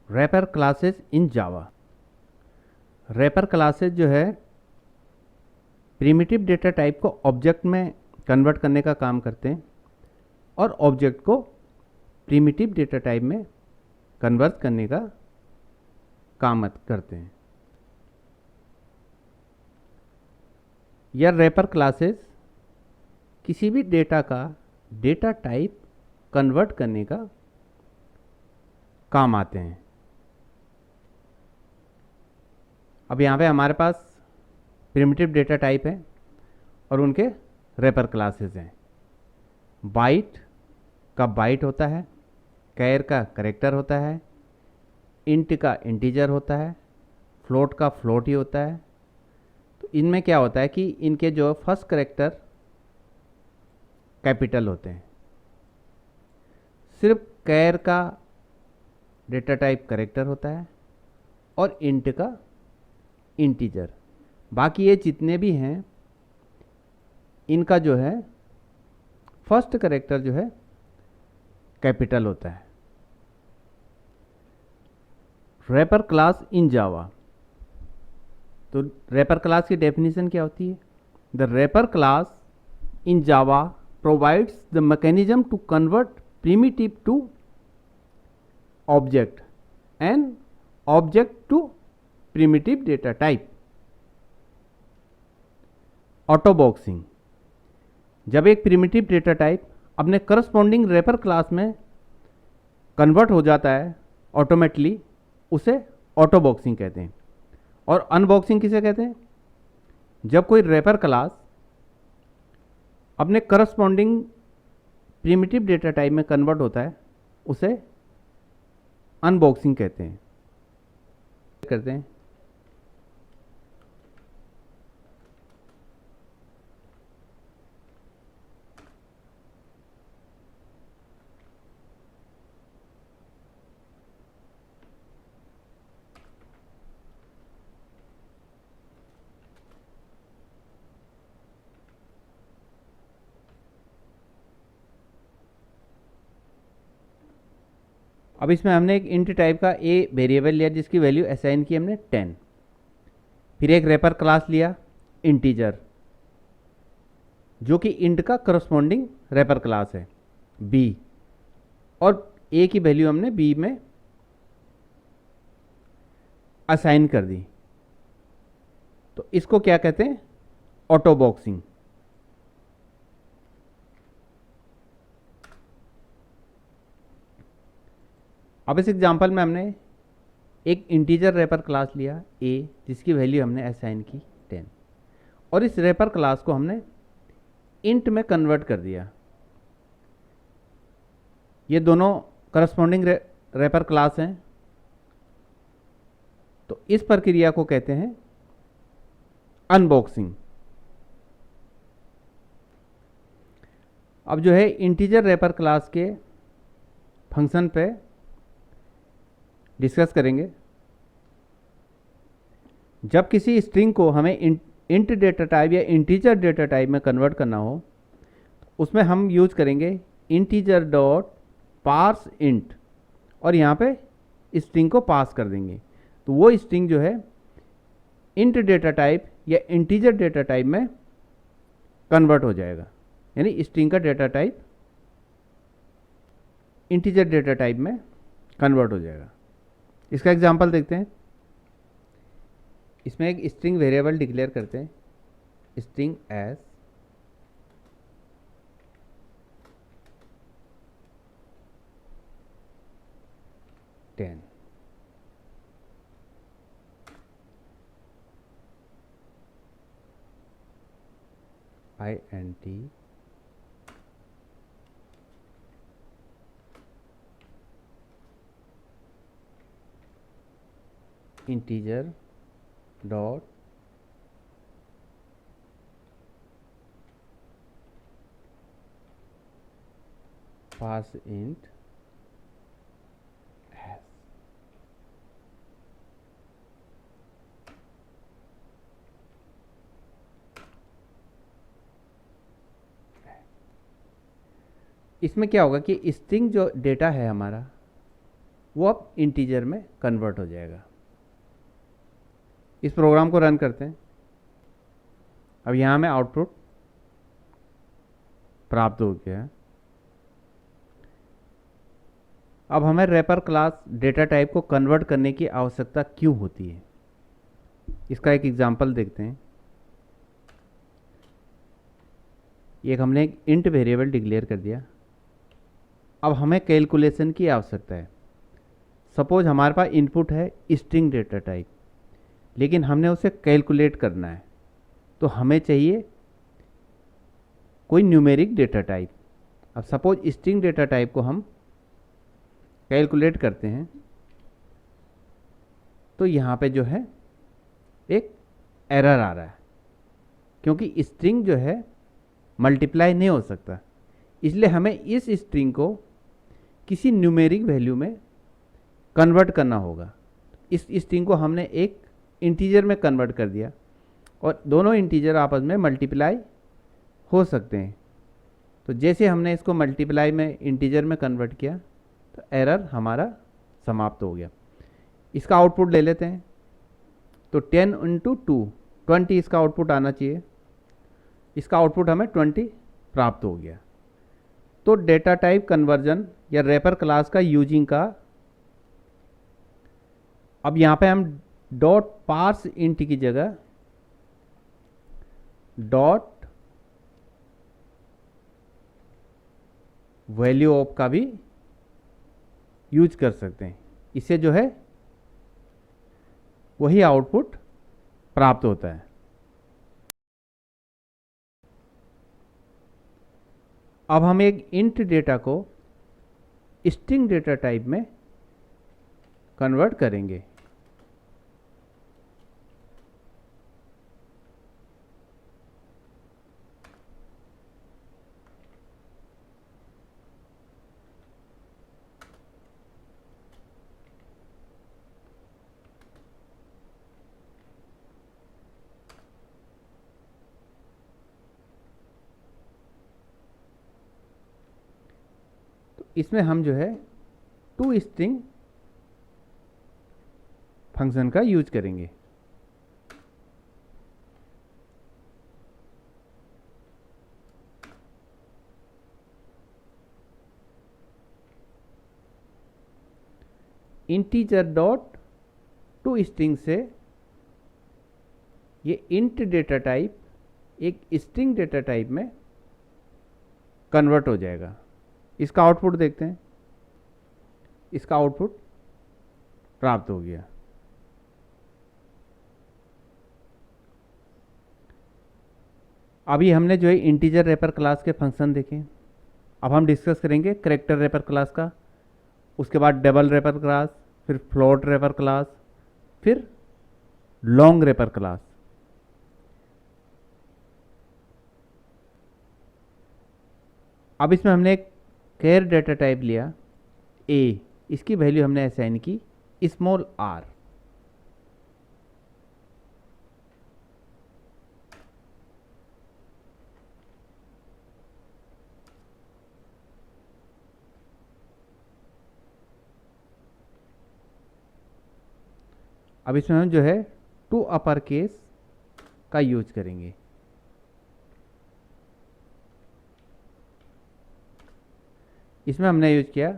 Wrapper classes in Java. Wrapper classes जो है primitive data type को ऑब्जेक्ट में कन्वर्ट करने का काम करते हैं और ऑब्जेक्ट को प्रिमिटिव डेटा टाइप में कन्वर्ट करने का काम करते हैं। यह रैपर क्लासेस किसी भी डेटा का डेटा टाइप कन्वर्ट करने का काम आते हैं। अब यहाँ पे हमारे पास प्रिमिटिव डेटा टाइप है और उनके रैपर क्लासेस हैं। बाइट का बाइट होता है, कैर का कैरेक्टर होता है, इंट का इंटीजर होता है, फ्लोट का फ्लोट ही होता है। तो इनमें क्या होता है कि इनके जो फर्स्ट कैरेक्टर कैपिटल होते हैं। सिर्फ कैर का डेटा टाइप कैरेक्टर होता है और इंट का इंटीजर। बाकी ये जितने भी हैं इनका जो है फर्स्ट कैरेक्टर जो है कैपिटल होता है। Wrapper class in Java. तो रैपर क्लास की डेफिनेशन क्या होती है? The wrapper class in Java provides the mechanism to convert primitive to object and object to primitive data type. Autoboxing. जब एक प्रिमिटिव डेटा टाइप अपने करस्पॉन्डिंग रैपर क्लास में convert हो जाता है ऑटोमेटिकली, उसे ऑटोबॉक्सिंग कहते हैं। और अनबॉक्सिंग किसे कहते हैं? जब कोई रैपर क्लास अपने करस्पॉन्डिंग प्रिमिटिव डेटा टाइप में कन्वर्ट होता है उसे अनबॉक्सिंग कहते हैं। अब इसमें हमने एक इंट टाइप का ए वेरिएबल लिया जिसकी वैल्यू असाइन की हमने 10। फिर एक रैपर क्लास लिया इंटीजर जो कि इंट का करस्पॉन्डिंग रैपर क्लास है बी, और ए की वैल्यू हमने बी में असाइन कर दी। तो इसको क्या कहते हैं? ऑटोबॉक्सिंग। अब इस एग्जांपल में हमने एक इंटीजर रैपर क्लास लिया ए जिसकी वैल्यू हमने असाइन की 10 और इस रैपर क्लास को हमने इंट में कन्वर्ट कर दिया। ये दोनों करस्पॉन्डिंग रैपर क्लास हैं। तो इस प्रक्रिया को कहते हैं अनबॉक्सिंग। अब जो है इंटीजर रैपर क्लास के फंक्शन पे डिस्कस करेंगे। जब किसी स्ट्रिंग को हमें इंट डेटा टाइप या इंटीजर डेटा टाइप में कन्वर्ट करना हो उसमें हम यूज करेंगे इंटीजर डॉट पार्स इंट और यहाँ पे स्ट्रिंग को पास कर देंगे। तो वो स्ट्रिंग जो है इंट डेटा टाइप या इंटीजर डेटा टाइप में कन्वर्ट हो जाएगा, यानी स्ट्रिंग का data type integer data type में कन्वर्ट हो जाएगा। इसका एग्जांपल देखते हैं। इसमें एक स्ट्रिंग वेरिएबल डिक्लेयर करते हैं, string S ten. INT integer dot pass int has। इसमें क्या होगा कि स्ट्रिंग जो डेटा है हमारा वो अब इंटीजर में कन्वर्ट हो जाएगा। इस प्रोग्राम को रन करते हैं। अब यहाँ हमें आउटपुट प्राप्त हो गया है। अब हमें रैपर क्लास डेटा टाइप को कन्वर्ट करने की आवश्यकता क्यों होती है, इसका एक एग्जांपल देखते हैं। एक हमने एक इंट वेरिएबल डिक्लेयर कर दिया। अब हमें कैलकुलेशन की आवश्यकता है। सपोज हमारे पास इनपुट है स्ट्रिंग डेटा टाइप, लेकिन हमने उसे कैलकुलेट करना है, तो हमें चाहिए कोई न्यूमेरिक डेटा टाइप। अब सपोज स्ट्रिंग डेटा टाइप को हम कैलकुलेट करते हैं, तो यहाँ पे जो है एक एरर आ रहा है, क्योंकि स्ट्रिंग जो है मल्टीप्लाई नहीं हो सकता। इसलिए हमें इस स्ट्रिंग को किसी न्यूमेरिक वैल्यू में कन्वर्ट करना होगा। इस स्ट्रिंग को हमने एक इंटीजर में कन्वर्ट कर दिया, और दोनों इंटीजर आपस में मल्टीप्लाई हो सकते हैं। तो जैसे हमने इसको मल्टीप्लाई में इंटीजर में कन्वर्ट किया, तो एरर हमारा समाप्त हो गया। इसका आउटपुट ले लेते हैं। तो 10 × 2 20 इसका आउटपुट आना चाहिए। इसका आउटपुट हमें 20 प्राप्त हो गया। तो डेटा टाइप कन्वर्जन या रैपर क्लास का यूजिंग का, अब यहाँ पे हम डॉट पार्स इंट की जगह डॉट वैल्यू ऑफ का भी यूज कर सकते हैं। इससे जो है वही आउटपुट प्राप्त होता है। अब हम एक इंट डेटा को स्ट्रिंग डेटा टाइप में कन्वर्ट करेंगे। इसमें हम जो है टू स्ट्रिंग फंक्शन का यूज करेंगे। इंटीजर डॉट टू स्ट्रिंग से ये इंट डेटा टाइप एक स्ट्रिंग डेटा टाइप में कन्वर्ट हो जाएगा। इसका आउटपुट देखते हैं। इसका आउटपुट प्राप्त हो गया। अभी हमने जो है इंटीजर रैपर क्लास के फंक्शन देखे। अब हम डिस्कस करेंगे कैरेक्टर रैपर क्लास का, उसके बाद डबल रैपर क्लास, फिर फ्लोट रैपर क्लास, फिर लॉन्ग रैपर क्लास। अब इसमें हमने एक कैर डेटा टाइप लिया ए, इसकी वैल्यू हमने असाइन की स्मॉल आर। अब इसमें हम जो है टू अपर केस का यूज करेंगे। इसमें हमने यूज किया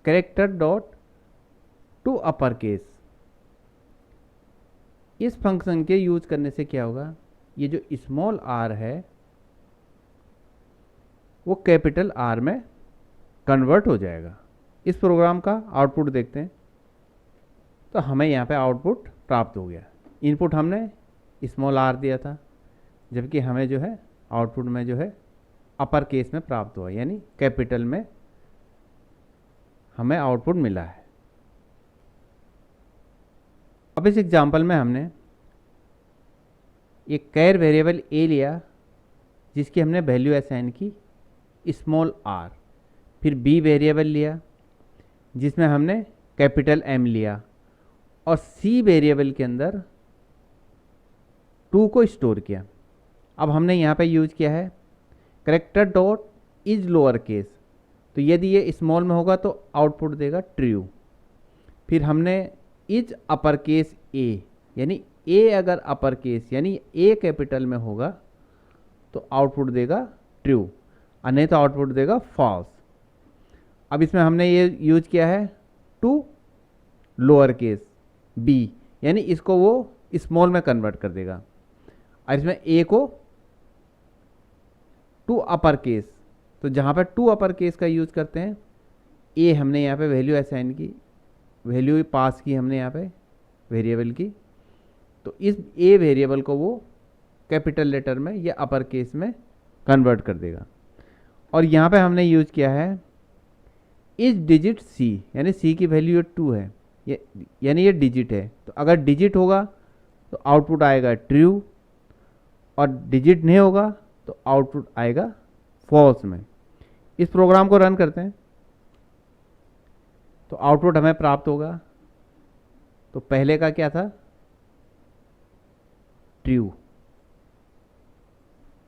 character dot to upper case. इस फंक्शन के यूज करने से क्या होगा, ये जो स्मॉल आर है वो कैपिटल आर में कन्वर्ट हो जाएगा। इस प्रोग्राम का आउटपुट देखते हैं। तो हमें यहाँ पे आउटपुट प्राप्त हो गया। इनपुट हमने स्मॉल आर दिया था, जबकि हमें जो है आउटपुट में जो है अपर केस में प्राप्त हुआ, यानी कैपिटल में हमें आउटपुट मिला है। अब इस एग्जांपल में हमने एक कैर वेरिएबल ए लिया, जिसकी हमने वैल्यू असाइन की स्मॉल आर। फिर बी वेरिएबल लिया, जिसमें हमने कैपिटल एम लिया, और सी वेरिएबल के अंदर 2 को स्टोर किया। अब हमने यहाँ पे यूज किया है character dot is lower case. तो यदि ये स्मॉल में होगा तो आउटपुट देगा ट्रू, फिर हमने इज अपर केस ए, यानी ए अगर अपर केस यानी ए कैपिटल में होगा तो आउटपुट देगा ट्रू, अन्यथा आउटपुट देगा फॉल्स। अब इसमें हमने ये यूज किया है टू लोअर केस बी, यानी इसको वो स्मॉल में कन्वर्ट कर देगा। और इसमें ए को टू अपर केस, तो जहाँ पर टू अपर केस का यूज करते हैं, ए हमने यहाँ पे वैल्यू असाइन की, वैल्यू पास की हमने यहाँ पे वेरिएबल की, तो इस ए वेरिएबल को वो कैपिटल लेटर में या अपर केस में कन्वर्ट कर देगा। और यहाँ पे हमने यूज किया है इस डिजिट सी, यानी सी की वैल्यू 2 है, यानी ये डिजिट है, तो अगर डिजिट होगा तो आउटपुट आएगा ट्रू, और डिजिट नहीं होगा तो आउटपुट आएगा फॉल्स में। इस प्रोग्राम को रन करते हैं तो आउटपुट हमें प्राप्त होगा। तो पहले का क्या था, ट्रू।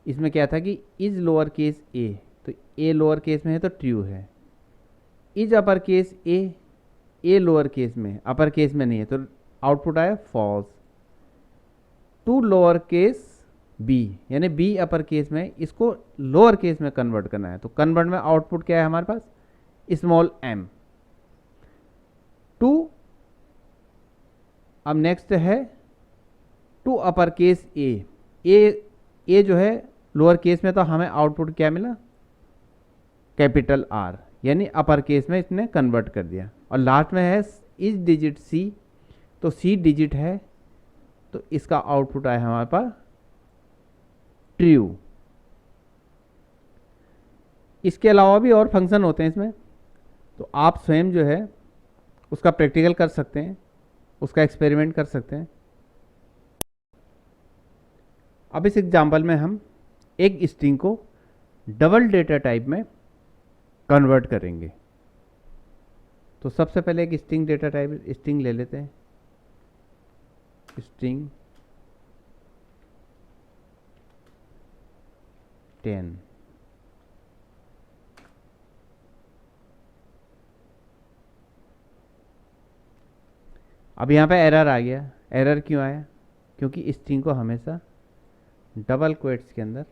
इसमें क्या था कि इज लोअर केस ए, तो ए लोअर केस में है तो ट्रू है। Is upper case A lower case में, अपर केस में नहीं है, तो आउटपुट आया false. To lower case B, यानी बी अपर केस में, इसको लोअर केस में कन्वर्ट करना है, तो कन्वर्ट में आउटपुट क्या है हमारे पास, स्मॉल एम। टू, अब नेक्स्ट है टू अपर केस ए जो है लोअर केस में, तो हमें आउटपुट क्या मिला, कैपिटल आर, यानी अपर केस में इसने कन्वर्ट कर दिया। और लास्ट में है इज डिजिट सी, तो सी डिजिट है, तो इसका आउटपुट आया हमारे पास ट्रू। इसके अलावा भी और फंक्शन होते हैं इसमें, तो आप स्वयं जो है उसका प्रैक्टिकल कर सकते हैं, उसका एक्सपेरिमेंट कर सकते हैं। अब इस एग्जाम्पल में हम एक स्ट्रिंग को डबल डेटा टाइप में कन्वर्ट करेंगे। तो सबसे पहले एक स्ट्रिंग डेटा टाइप स्ट्रिंग ले लेते हैं, स्ट्रिंग 10। अब यहाँ पे एरर आ गया। एरर क्यों आया, क्योंकि स्ट्रिंग को हमेशा डबल क्वेट्स के अंदर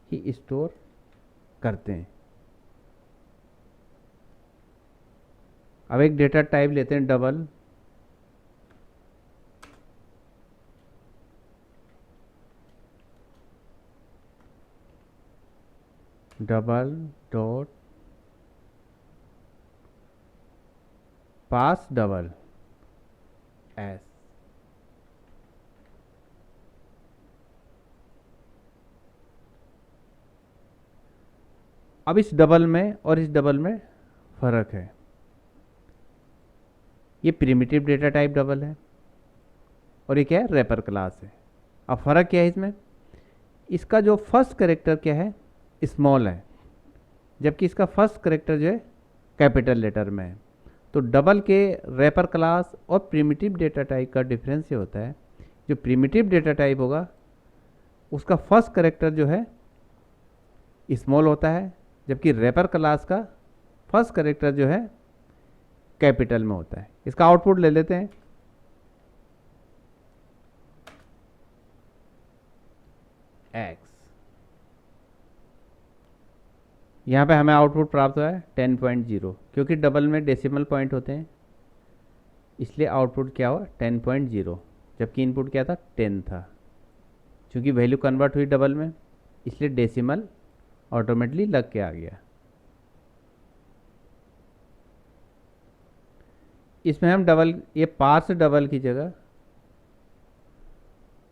ही स्टोर करते हैं। अब एक डेटा टाइप लेते हैं डबल, डबल डॉट पास डबल एस। अब इस डबल में और इस डबल में फर्क है। ये प्रिमिटिव डेटा टाइप डबल है और ये क्या है, रैपर क्लास है। अब फर्क क्या है इसमें, इसका जो फर्स्ट कैरेक्टर क्या है, स्मॉल है, जबकि इसका फर्स्ट कैरेक्टर जो है कैपिटल लेटर में है। तो डबल के रैपर क्लास और प्रिमिटिव डेटा टाइप का डिफरेंस ये होता है, जो प्रिमिटिव डेटा टाइप होगा उसका फर्स्ट कैरेक्टर जो है स्मॉल होता है, जबकि रैपर क्लास का फर्स्ट कैरेक्टर जो है कैपिटल में होता है। इसका आउटपुट ले लेते हैं, एक्स। यहाँ पे हमें आउटपुट प्राप्त हुआ है 10.0, क्योंकि डबल में डेसिमल पॉइंट होते हैं, इसलिए आउटपुट क्या हुआ 10.0, जबकि इनपुट क्या था 10 था। क्योंकि वैल्यू कन्वर्ट हुई डबल में, इसलिए डेसिमल ऑटोमेटिकली लग के आ गया। इसमें हम डबल, ये पार्स डबल की जगह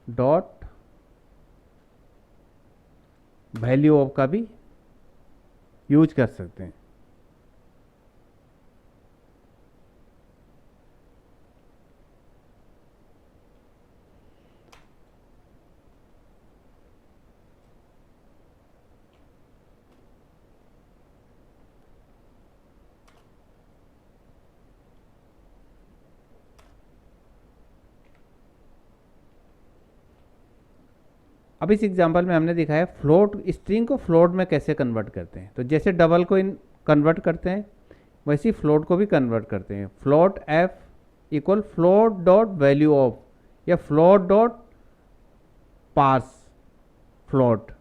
डॉट वैल्यू ऑफ का भी यूज कर सकते हैं। अब इस एग्जांपल में हमने दिखाया फ्लोट, स्ट्रिंग को फ्लोट में कैसे कन्वर्ट करते हैं। तो जैसे डबल को इन कन्वर्ट करते हैं, वैसे ही फ्लोट को भी कन्वर्ट करते हैं। Float F equal float dot value of या फ्लोट डॉट पार्स फ्लोट,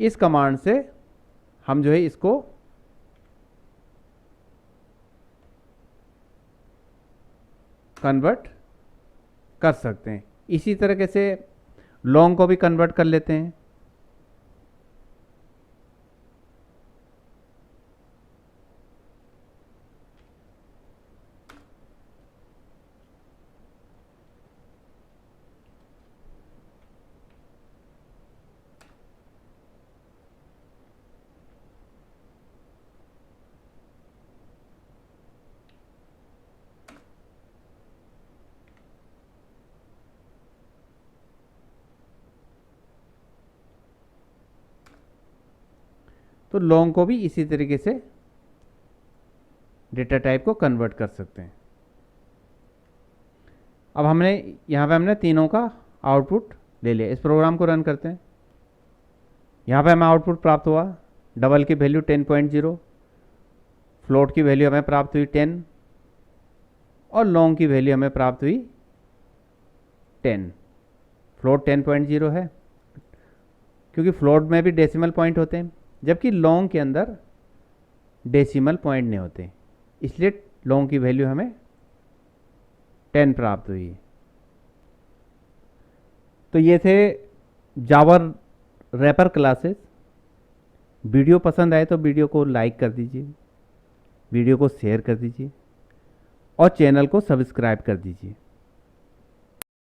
इस कमांड से हम जो है इसको कन्वर्ट कर सकते हैं। इसी तरीके से लॉन्ग को भी कन्वर्ट कर लेते हैं। तो लॉन्ग को भी इसी तरीके से डेटा टाइप को कन्वर्ट कर सकते हैं। अब हमने यहाँ पे हमने तीनों का आउटपुट ले लिया। इस प्रोग्राम को रन करते हैं। यहाँ पे हमें आउटपुट प्राप्त हुआ, डबल की वैल्यू 10.0, फ्लोट की वैल्यू हमें प्राप्त हुई 10 और लॉन्ग की वैल्यू हमें प्राप्त हुई 10। फ्लोट 10.0 है क्योंकि फ्लोट में भी डेसिमल पॉइंट होते हैं, जबकि लॉन्ग के अंदर डेसिमल पॉइंट नहीं होते, इसलिए लॉन्ग की वैल्यू हमें 10 प्राप्त हुई। तो ये थे जावा रैपर क्लासेस। वीडियो पसंद आए तो वीडियो को लाइक कर दीजिए, वीडियो को शेयर कर दीजिए और चैनल को सब्सक्राइब कर दीजिए।